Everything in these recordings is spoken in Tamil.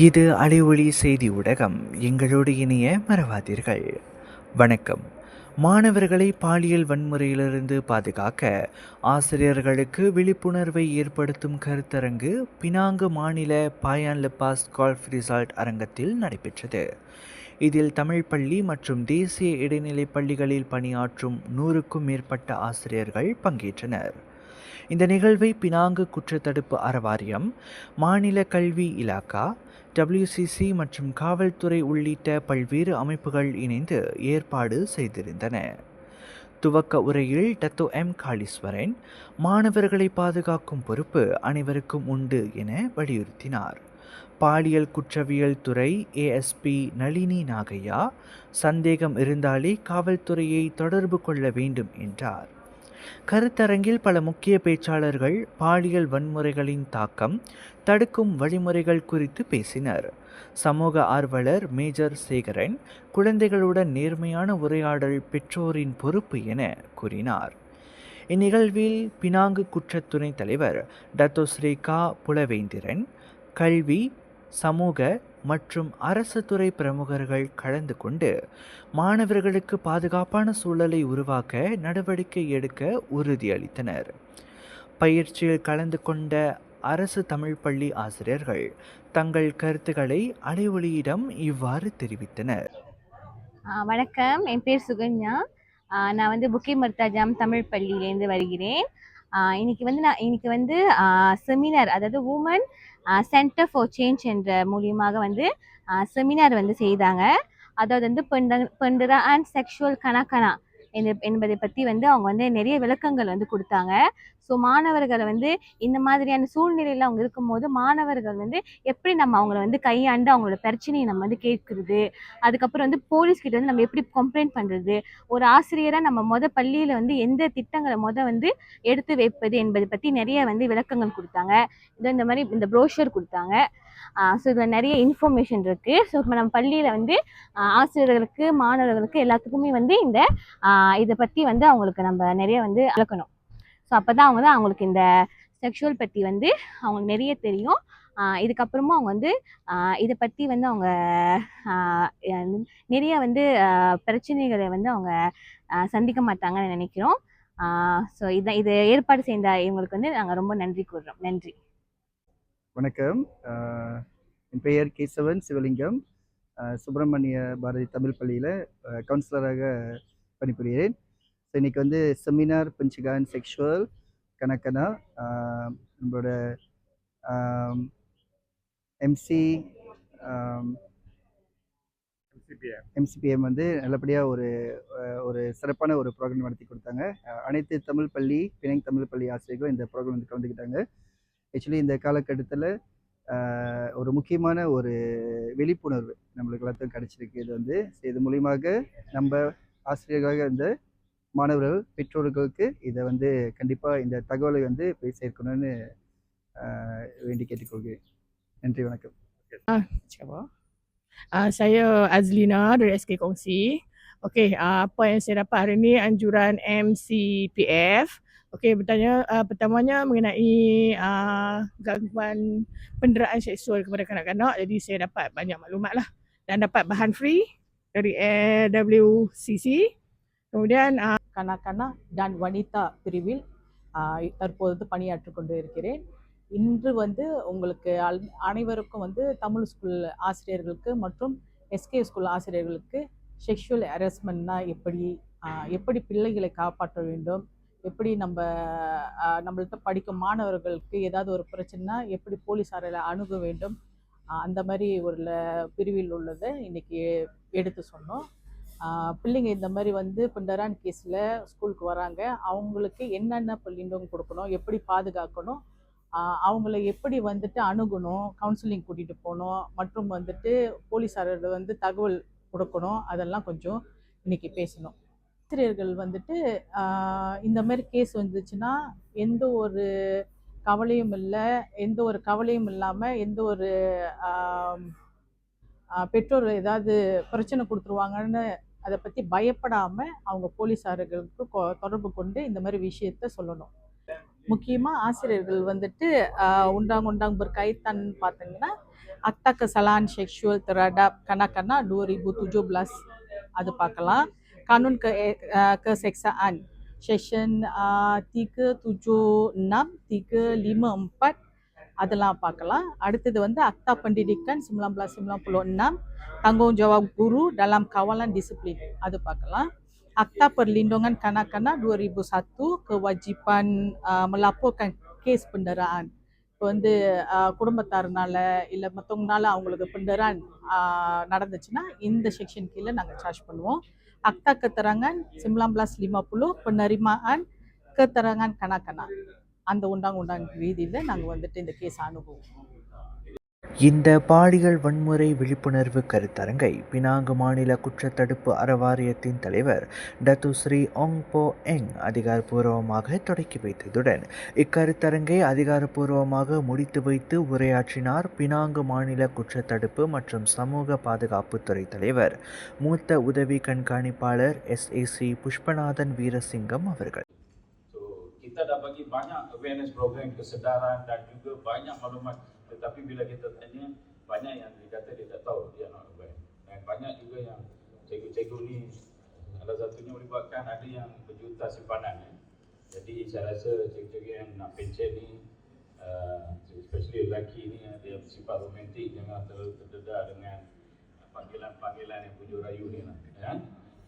இது அலைஒளி செய்தி ஊடகம். எங்களோடு இணைய மறவாதீர்கள். வணக்கம். மாணவர்களை பாலியல் வன்முறையிலிருந்து பாதுகாக்க ஆசிரியர்களுக்கு விழிப்புணர்வை ஏற்படுத்தும் கருத்தரங்கு பினாங்கு மாநில பாயான் லெப்பாஸ் கால்ஃப் ரிசால்ட் அரங்கத்தில் நடைபெற்றது. இதில் தமிழ் பள்ளி மற்றும் தேசிய இடைநிலைப் பள்ளிகளில் பணியாற்றும் 100க்கும் மேற்பட்ட ஆசிரியர்கள் பங்கேற்றனர். இந்த நிகழ்வை பினாங்கு குற்றத்தடுப்பு அறவாரியம், மாநில கல்வி இலாகா, WCC மற்றும் காவல்துறை உள்ளிட்ட பல்வேறு அமைப்புகள் இணைந்து ஏற்பாடு செய்திருந்தன. துவக்க உரையில் டத்தோ எம் காளீஸ்வரன், மாணவர்களை பாதுகாக்கும் பொறுப்பு அனைவருக்கும் உண்டு என வலியுறுத்தினார். பாலியல் குற்றவியல் துறை ASP நளினி நாகையா, சந்தேகம் இருந்தாலே காவல்துறையை தொடர்பு கொள்ள வேண்டும் என்றார். கருத்தரங்கில் பல முக்கிய பேச்சாளர்கள் பாலியல் வன்முறைகளின் தாக்கம், தடுக்கும் வழிமுறைகள் குறித்து பேசினர். சமூக ஆர்வலர் மேஜர் சேகரன், குழந்தைகளுடன் நேர்மையான உரையாடல் பெற்றோரின் பொறுப்பு என கூறினார். இந்நிகழ்வில் பினாங்கு குற்ற துணைத் தலைவர் டத்தோ ஸ்ரீ கா புலவேந்திரன், கல்வி, சமூக மற்றும் அரசு துறை பிரமுகர்கள் கலந்து கொண்டு மாணவர்களுக்கு பாதுகாப்பான சூழலை உருவாக்க நடவடிக்கை எடுக்க உறுதியளித்தனர். பயிற்சியில் கலந்து கொண்ட அரசு தமிழ் பள்ளி ஆசிரியர்கள் தங்கள் கருத்துக்களை அலைஒளியிடம் இவ்வாறு தெரிவித்தனர். வணக்கம், என் பேர் சுகன்யா. நான் வந்து புக்கே மர்தாஜாம் தமிழ் பள்ளியிலேருந்து வருகிறேன். இன்னைக்கு வந்து செமினார், அதாவது உமன் சென்டர் ஃபார் சேஞ்ச் என்ற மூலியமாக வந்து செமினார் வந்து செய்தாங்க. அதாவது வந்து பெண்டரா அண்ட் செக்ஷுவல் கணக்கணா என்பதை பற்றி வந்து அவங்க வந்து நிறைய விளக்கங்கள் வந்து கொடுத்தாங்க. ஸோ மாணவர்களை வந்து இந்த மாதிரியான சூழ்நிலையில் அவங்க இருக்கும்போது மாணவர்கள் வந்து எப்படி நம்ம அவங்கள வந்து கையாண்டு அவங்களோட பிரச்சனையை நம்ம வந்து கேட்குறது, அதுக்கப்புறம் வந்து போலீஸ்கிட்ட வந்து நம்ம எப்படி கம்ப்ளைண்ட் பண்ணுறது, ஒரு ஆசிரியராக நம்ம பள்ளியில் வந்து எந்த திட்டங்களை வந்து எடுத்து வைப்பது என்பதை பற்றி நிறைய வந்து விளக்கங்கள் கொடுத்தாங்க. இந்த மாதிரி இந்த ப்ரோஷர் கொடுத்தாங்க. ஸோ இதில் நிறைய இன்ஃபர்மேஷன் இருக்குது. ஸோ இப்போ நம்ம பள்ளியில் வந்து ஆசிரியர்களுக்கு, மாணவர்களுக்கு எல்லாத்துக்குமே வந்து இதை பற்றி வந்து அவங்களுக்கு நம்ம நிறைய வந்து விளக்கணும். ஸோ அப்போ தான் அவங்களுக்கு இந்த செக்ஷுவல் பற்றி வந்து அவங்களுக்கு நிறைய தெரியும். இதுக்கப்புறமா அவங்க வந்து இதை பற்றி வந்து அவங்க நிறைய வந்து பிரச்சனைகளை வந்து அவங்க சந்திக்க மாட்டாங்கன்னு நினைக்கிறோம். ஸோ இதை ஏற்பாடு செய்த இவங்களுக்கு வந்து நாங்கள் ரொம்ப நன்றி கூறுறோம். நன்றி. வணக்கம். என் பெயர் கேசவன் சிவலிங்கம். சுப்பிரமணிய பாரதி தமிழ் பள்ளியில் கவுன்சிலராக பணிபுரிகிறேன். ஸோ இன்றைக்கி வந்து செமினார் பென்சிகான் செக்ஷுவல் கணக்கனா நம்மளோட MCPM வந்து நல்லபடியாக ஒரு சிறப்பான ஒரு ப்ரோக்ராம் நடத்தி கொடுத்தாங்க. அனைத்து தமிழ் பள்ளி, பிணைங் தமிழ் பள்ளி ஆசிரியர்களும் இந்த ப்ரோக்ராம் வந்து கலந்துக்கிட்டாங்க. ஆக்சுவலி இந்த காலகட்டத்தில் ஒரு முக்கியமான ஒரு விழிப்புணர்வு நம்மளுக்கு எல்லாத்துக்கும் கிடைச்சிருக்கு. இது மூலியமாக நம்ம ஆசிரியர்களாக இந்த மாணவர்கள், பெற்றோர்களுக்கு இதை வந்து கண்டிப்பாக இந்த தகவலை வந்து போய் சேர்க்கணும்னு வேண்டி கேட்டுக்கொள்கிறேன். நன்றி, வணக்கம். Saya Azlina dari SK Kongsi. Okey, apa yang saya dapat hari ini anjuran MCPF. Okey, pertamanya mengenai gangguan penderaan seksual kepada kanak-kanak. Jadi saya dapat banyak maklumat lah dan dapat bahan free dari WCC. Kemudian kanak-kanak dan wanita பிரிவில் தற்போது பணியாற்றி கொண்டு இருக்கிறேன். இன்று வந்து உங்களுக்கு அனைவருக்கும் வந்து தமிழ் ஸ்கூல் ஆசிரியர்களுக்கு மற்றும் எஸ்கே ஸ்கூல் ஆசிரியர்களுக்கு செக்ஷுவல் ஹராஸ்மெண்ட்னா எப்படி பிள்ளைகளை காப்பாற்ற வேண்டும், எப்படி நம்மள்கிட்ட படிக்கும் மாணவர்களுக்கு ஏதாவது ஒரு பிரச்சனைனா எப்படி போலீஸாரை அணுக வேண்டும், அந்த மாதிரி ஒரு பிரிவில் உள்ளதை இன்றைக்கி எடுத்து சொன்னோம். பிள்ளைங்க இந்த மாதிரி வந்து பிண்டரான் கேஸில் ஸ்கூலுக்கு வராங்க. அவங்களுக்கு என்னென்ன பள்ளிண்டும் கொடுக்கணும், எப்படி பாதுகாக்கணும், அவங்கள எப்படி வந்துட்டு அணுகணும், கவுன்சிலிங் கூட்டிகிட்டு போகணும், மற்றும் வந்துட்டு போலீஸாரோட வந்து தகவல் கொடுக்கணும், அதெல்லாம் கொஞ்சம் இன்றைக்கி பேசணும். ஆசிரியர்கள் வந்துட்டு இந்த மாதிரி கேஸ் வந்துச்சுன்னா எந்த ஒரு கவலையும் இல்லாமல் எந்த ஒரு பெற்றோர் ஏதாவது பிரச்சனை கொடுத்துருவாங்கன்னு அதை பற்றி பயப்படாமல் அவங்க போலீஸார்களுக்கு தொடர்பு கொண்டு இந்த மாதிரி விஷயத்த சொல்லணும். முக்கியமாக ஆசிரியர்கள் வந்துட்டு உண்டாங் பர்கைத்தான் பார்த்தீங்கன்னா Akta Kesalahan Seksual Terhadap Kanak-kanak 2017 அது பார்க்கலாம். Kanun Keseksaan Section 376, 354 அதெல்லாம் பார்க்கலாம். அடுத்தது வந்து Akta Pendidikan 1996 Tanggungjawab Guru dalam Kawalan Disiplin அது பார்க்கலாம். Akta Perlindungan Kanak-kanak 2001 Kewajipan melaporkan kes penderaan. இப்போ வந்து குடும்பத்தாருனால இல்லை மற்றவங்கனால அவங்களுக்கு பெண்டரான் நடந்துச்சுன்னா இந்த செக்ஷன் கீழே நாங்கள் சார்ஜ் பண்ணுவோம். Akta Keterangan 1950 Penerimaan Keterangan Kanak-kanak அந்த undang-undang ரீதியில் நாங்கள் வந்துட்டு இந்த கேஸ் அணுகுவோம். இந்த பாலியல் வன்முறை விழிப்புணர்வு கருத்தரங்கை பினாங்கு மாநில குற்றத்தடுப்பு அறவாரியத்தின் தலைவர் டத்து ஸ்ரீ ஒங் போ எங் அதிகாரப்பூர்வமாக தொடக்கி வைத்ததுடன் இக்கருத்தரங்கை அதிகாரப்பூர்வமாக முடித்து வைத்து உரையாற்றினார் பினாங்கு மாநில குற்றத்தடுப்பு மற்றும் சமூக பாதுகாப்புத்துறை தலைவர் மூத்த உதவி கண்காணிப்பாளர் SAC புஷ்பநாதன் வீரசிங்கம் அவர்கள். Kita dah bagi banyak awareness program, kesedaran dan juga banyak maklumat, tetapi bila kita tanya, banyak yang dikata dia tak tahu, dia not aware. Dan banyak juga yang cikgu-cikgu ni salah satunya melibatkan ada yang berjuta simpanan. Jadi saya rasa cikgu-cikgu yang nak pencet ni, especially lelaki ni, dia bersifat romantik, jangan terlalu terdedah dengan panggilan-panggilan yang pujuk rayu ni lah. Ya?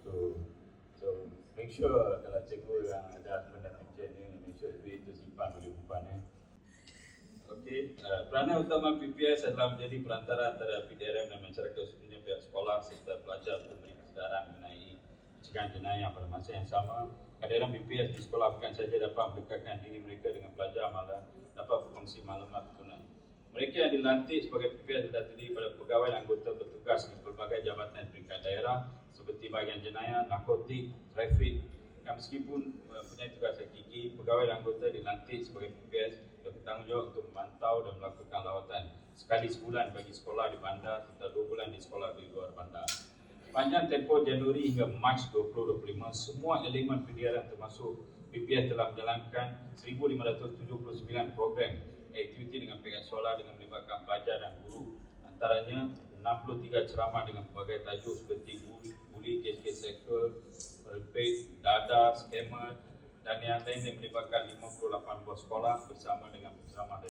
So make sure kalau cikgu yang ada benda pencet ni, make sure duit tersimpan oleh umpan. Okey, peranan utama PPS adalah menjadi perantara antara PDRM dan masyarakat, khususnya pihak sekolah serta pelajar untuk memberi kesedaran mengenai pencegahan jenayah pada masa yang sama. Kehadiran PPS di sekolah bukan saja dapat mendekatkan diri mereka dengan pelajar, malah dapat berfungsi maklumat guna. Mereka yang dilantik sebagai PPS adalah terdiri pada pegawai anggota bertugas di pelbagai jabatan peringkat daerah seperti bahagian jenayah, narkotik, trafik. Dan meskipun mempunyai tugas hakiki, pegawai dan anggota dilantik sebagai PPS bertanggungjawab untuk memantau dan melakukan lawatan sekali sebulan bagi sekolah di bandar serta 2 bulan di sekolah di luar bandar. Sepanjang tempoh Januari hingga Mac 2025, semua elemen PDRM termasuk PPS telah menjalankan 1,579 program aktiviti dengan pihak sekolah dengan melibatkan pelajar dan guru. Antaranya 63 ceramah dengan pelbagai tajuk seperti buli, kes-kes seksual, repeat, dada, skamer dan yang lain yang melibatkan 58 buah sekolah bersama dengan penceramah dari